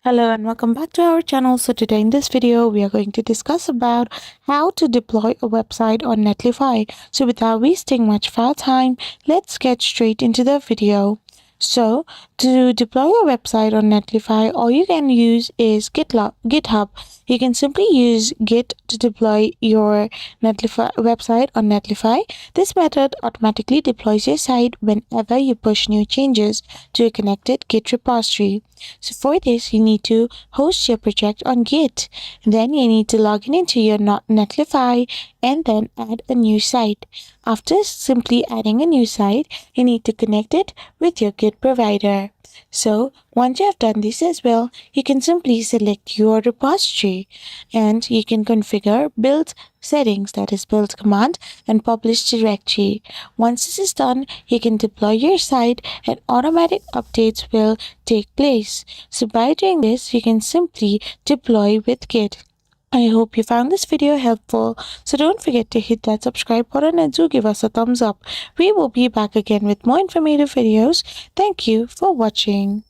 Hello and welcome back to our channel. So today in this video we are going to discuss about how to deploy a website on Netlify. So without wasting much of our time, let's get straight into the video. So to deploy a website on Netlify, all you can use is GitHub. You can simply use Git to deploy your Netlify website on Netlify. This method automatically deploys your site whenever you push new changes to a connected Git repository. So for this, you need to host your project on Git. Then you need to log in into your Netlify and then add a new site. After simply adding a new site, you need to connect it with your Git provider. So once you have done this as well, you can simply select your repository and you can configure build settings, that is build command, and publish directory. Once this is done, you can deploy your site and automatic updates will take place. So by doing this, you can simply deploy with Git. I hope you found this video helpful. So don't forget to hit that subscribe button and do give us a thumbs up. We will be back again with more informative videos. Thank you for watching.